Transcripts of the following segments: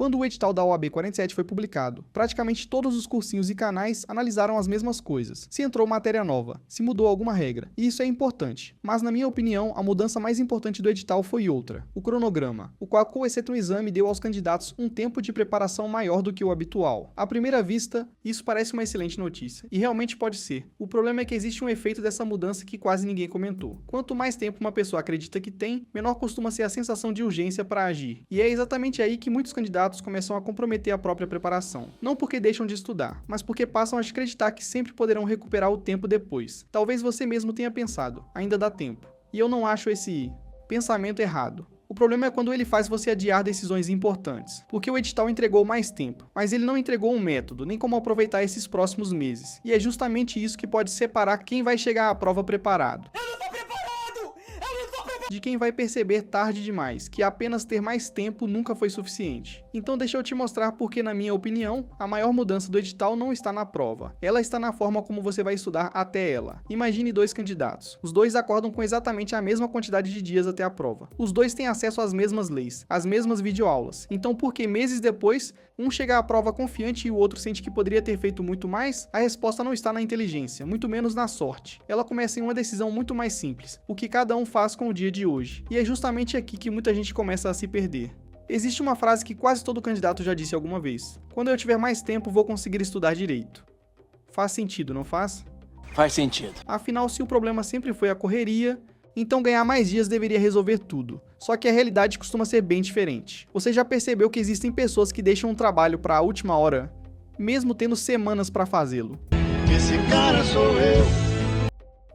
Quando o edital da OAB 47 foi publicado, praticamente todos os cursinhos e canais analisaram as mesmas coisas. Se entrou matéria nova, se mudou alguma regra. E isso é importante. Mas, na minha opinião, a mudança mais importante do edital foi outra: o cronograma, o qual, com exceto o exame, deu aos candidatos um tempo de preparação maior do que o habitual. À primeira vista, isso parece uma excelente notícia. E realmente pode ser. O problema é que existe um efeito dessa mudança que quase ninguém comentou. Quanto mais tempo uma pessoa acredita que tem, menor costuma ser a sensação de urgência para agir. E é exatamente aí que muitos candidatos começam a comprometer a própria preparação. Não porque deixam de estudar, mas porque passam a acreditar que sempre poderão recuperar o tempo depois. Talvez você mesmo tenha pensado: ainda dá tempo. E eu não acho esse pensamento errado. O problema é quando ele faz você adiar decisões importantes, porque o edital entregou mais tempo, mas ele não entregou um método, nem como aproveitar esses próximos meses. E é justamente isso que pode separar quem vai chegar à prova preparado de quem vai perceber tarde demais que apenas ter mais tempo nunca foi suficiente. Então deixa eu te mostrar porque, na minha opinião, a maior mudança do edital não está na prova. Ela está na forma como você vai estudar até ela. Imagine dois candidatos. Os dois acordam com exatamente a mesma quantidade de dias até a prova. Os dois têm acesso às mesmas leis, às mesmas videoaulas. Então, por que meses depois, um chega à prova confiante e o outro sente que poderia ter feito muito mais? A resposta não está na inteligência, muito menos na sorte. Ela começa em uma decisão muito mais simples: o que cada um faz com o dia de hoje. E é justamente aqui que muita gente começa a se perder. Existe uma frase que quase todo candidato já disse alguma vez: quando eu tiver mais tempo, vou conseguir estudar direito. Faz sentido, não faz? Faz sentido. Afinal, se o problema sempre foi a correria, então ganhar mais dias deveria resolver tudo. Só que a realidade costuma ser bem diferente. Você já percebeu que existem pessoas que deixam um trabalho para a última hora, mesmo tendo semanas para fazê-lo? Esse cara sou eu.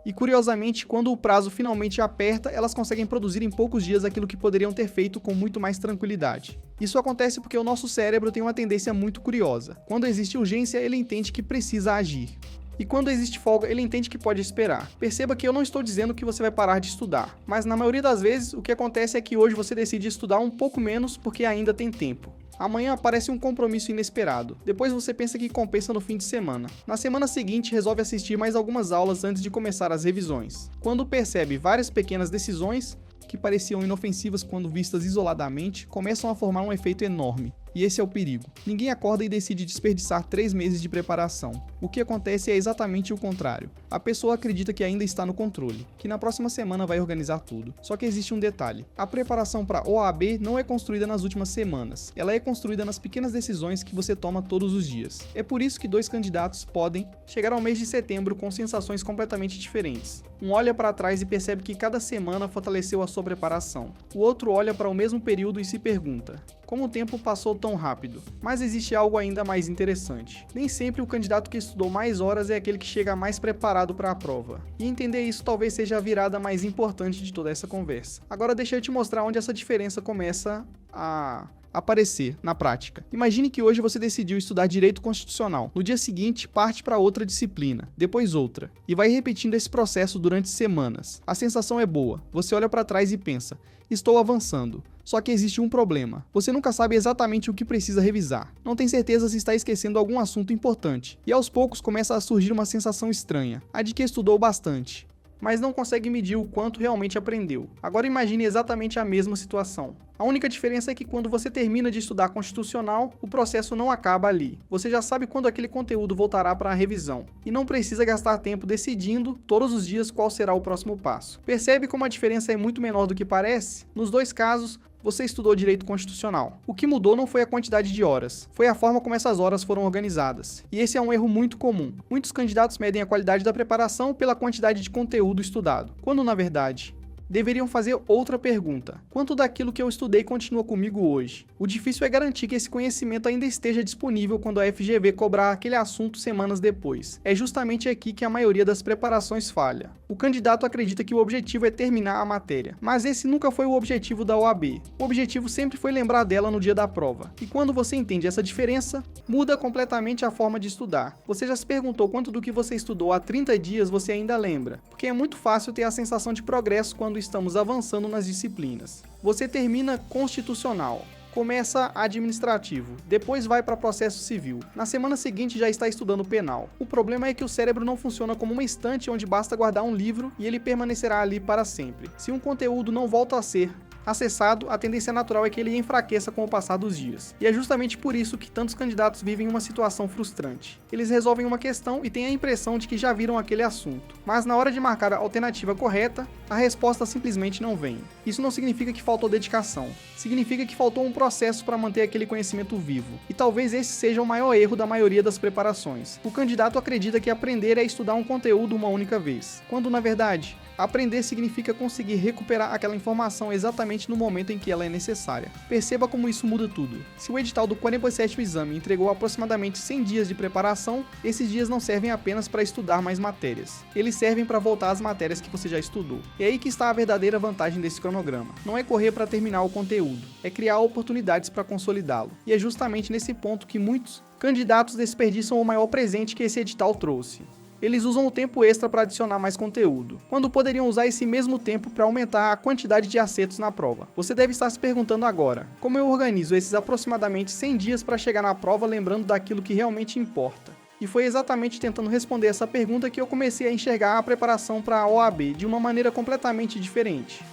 E curiosamente, quando o prazo finalmente aperta, elas conseguem produzir em poucos dias aquilo que poderiam ter feito com muito mais tranquilidade. Isso acontece porque o nosso cérebro tem uma tendência muito curiosa. Quando existe urgência, ele entende que precisa agir. E quando existe folga, ele entende que pode esperar. Perceba que eu não estou dizendo que você vai parar de estudar, mas na maioria das vezes o que acontece é que hoje você decide estudar um pouco menos porque ainda tem tempo. Amanhã aparece um compromisso inesperado. Depois você pensa que compensa no fim de semana. Na semana seguinte, resolve assistir mais algumas aulas antes de começar as revisões. Quando percebe várias pequenas decisões, que pareciam inofensivas quando vistas isoladamente, começam a formar um efeito enorme. E esse é o perigo. Ninguém acorda e decide desperdiçar 3 meses de preparação. O que acontece é exatamente o contrário. A pessoa acredita que ainda está no controle, que na próxima semana vai organizar tudo. Só que existe um detalhe: a preparação para OAB não é construída nas últimas semanas. Ela é construída nas pequenas decisões que você toma todos os dias. É por isso que 2 candidatos podem chegar ao mês de setembro com sensações completamente diferentes. Um olha para trás e percebe que cada semana fortaleceu a sua preparação. O outro olha para o mesmo período e se pergunta: como o tempo passou tão rápido? Mas existe algo ainda mais interessante. Nem sempre o candidato que estudou mais horas é aquele que chega mais preparado para a prova. E entender isso talvez seja a virada mais importante de toda essa conversa. Agora deixa eu te mostrar onde essa diferença começa a aparecer na prática. Imagine que hoje você decidiu estudar direito constitucional. No dia seguinte, parte para outra disciplina, depois outra, e vai repetindo esse processo durante semanas. A sensação é boa. Você olha para trás e pensa: estou avançando. Só que existe um problema. Você nunca sabe exatamente o que precisa revisar. Não tem certeza se está esquecendo algum assunto importante. E aos poucos começa a surgir uma sensação estranha, a de que estudou bastante, mas não consegue medir o quanto realmente aprendeu. Agora imagine exatamente a mesma situação. A única diferença é que quando você termina de estudar constitucional, o processo não acaba ali. Você já sabe quando aquele conteúdo voltará para a revisão, e não precisa gastar tempo decidindo todos os dias qual será o próximo passo. Percebe como a diferença é muito menor do que parece? Nos 2 casos, você estudou direito constitucional. O que mudou não foi a quantidade de horas, foi a forma como essas horas foram organizadas. E esse é um erro muito comum. Muitos candidatos medem a qualidade da preparação pela quantidade de conteúdo estudado, quando na verdade deveriam fazer outra pergunta: quanto daquilo que eu estudei continua comigo hoje? O difícil é garantir que esse conhecimento ainda esteja disponível quando a FGV cobrar aquele assunto semanas depois. É justamente aqui que a maioria das preparações falha. O candidato acredita que o objetivo é terminar a matéria, mas esse nunca foi o objetivo da OAB. O objetivo sempre foi lembrar dela no dia da prova. E quando você entende essa diferença, muda completamente a forma de estudar. Você já se perguntou quanto do que você estudou há 30 dias você ainda lembra? Porque é muito fácil ter a sensação de progresso quando estamos avançando nas disciplinas. Você termina constitucional, começa administrativo, depois vai para processo civil. Na semana seguinte já está estudando penal. O problema é que o cérebro não funciona como uma estante onde basta guardar um livro e ele permanecerá ali para sempre. Se um conteúdo não volta a ser acessado, a tendência natural é que ele enfraqueça com o passar dos dias. E é justamente por isso que tantos candidatos vivem uma situação frustrante. Eles resolvem uma questão e têm a impressão de que já viram aquele assunto, mas na hora de marcar a alternativa correta, a resposta simplesmente não vem. Isso não significa que faltou dedicação, significa que faltou um processo para manter aquele conhecimento vivo. E talvez esse seja o maior erro da maioria das preparações. O candidato acredita que aprender é estudar um conteúdo uma única vez, quando na verdade, aprender significa conseguir recuperar aquela informação exatamente no momento em que ela é necessária. Perceba como isso muda tudo. Se o edital do 47º exame entregou aproximadamente 100 dias de preparação, esses dias não servem apenas para estudar mais matérias. Eles servem para voltar às matérias que você já estudou. E é aí que está a verdadeira vantagem desse cronograma. Não é correr para terminar o conteúdo, é criar oportunidades para consolidá-lo. E é justamente nesse ponto que muitos candidatos desperdiçam o maior presente que esse edital trouxe. Eles usam o tempo extra para adicionar mais conteúdo, quando poderiam usar esse mesmo tempo para aumentar a quantidade de acertos na prova. Você deve estar se perguntando agora, como eu organizo esses aproximadamente 100 dias para chegar na prova lembrando daquilo que realmente importa? E foi exatamente tentando responder essa pergunta que eu comecei a enxergar a preparação para a OAB de uma maneira completamente diferente.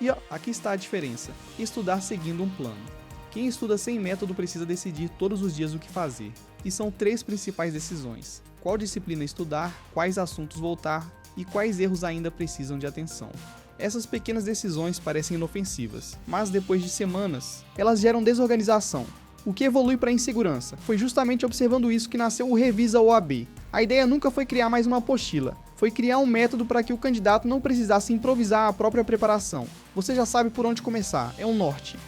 E ó, aqui está a diferença: estudar seguindo um plano. Quem estuda sem método precisa decidir todos os dias o que fazer. E são 3 principais decisões: qual disciplina estudar, quais assuntos voltar e quais erros ainda precisam de atenção. Essas pequenas decisões parecem inofensivas, mas depois de semanas, elas geram desorganização. O que evolui para a insegurança? Foi justamente observando isso que nasceu o Revisa OAB. A ideia nunca foi criar mais uma apostila, foi criar um método para que o candidato não precisasse improvisar a própria preparação. Você já sabe por onde começar, é um norte.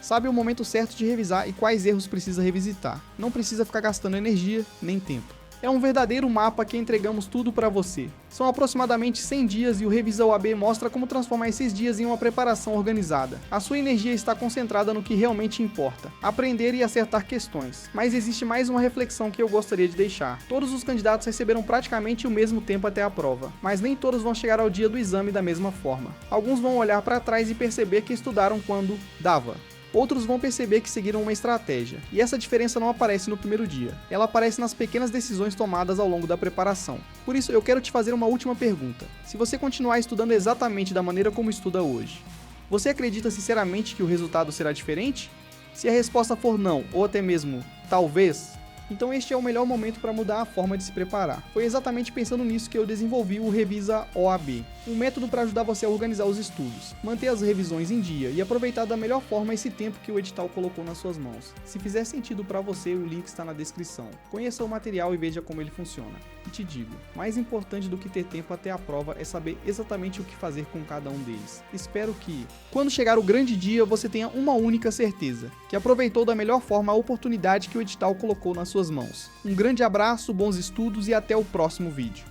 Sabe o momento certo de revisar e quais erros precisa revisitar. Não precisa ficar gastando energia nem tempo. É um verdadeiro mapa que entregamos tudo para você. São aproximadamente 100 dias e o Revisa OAB mostra como transformar esses dias em uma preparação organizada. A sua energia está concentrada no que realmente importa: aprender e acertar questões. Mas existe mais uma reflexão que eu gostaria de deixar. Todos os candidatos receberam praticamente o mesmo tempo até a prova, mas nem todos vão chegar ao dia do exame da mesma forma. Alguns vão olhar para trás e perceber que estudaram quando dava. Outros vão perceber que seguiram uma estratégia, e essa diferença não aparece no primeiro dia, ela aparece nas pequenas decisões tomadas ao longo da preparação. Por isso, eu quero te fazer uma última pergunta: se você continuar estudando exatamente da maneira como estuda hoje, você acredita sinceramente que o resultado será diferente? Se a resposta for não, ou até mesmo talvez, então este é o melhor momento para mudar a forma de se preparar. Foi exatamente pensando nisso que eu desenvolvi o Revisa OAB, um método para ajudar você a organizar os estudos, manter as revisões em dia e aproveitar da melhor forma esse tempo que o edital colocou nas suas mãos. Se fizer sentido para você, o link está na descrição. Conheça o material e veja como ele funciona. E te digo, mais importante do que ter tempo até a prova é saber exatamente o que fazer com cada um deles. Espero que, quando chegar o grande dia, você tenha uma única certeza: que aproveitou da melhor forma a oportunidade que o edital colocou nas suas mãos. Um grande abraço, bons estudos e até o próximo vídeo.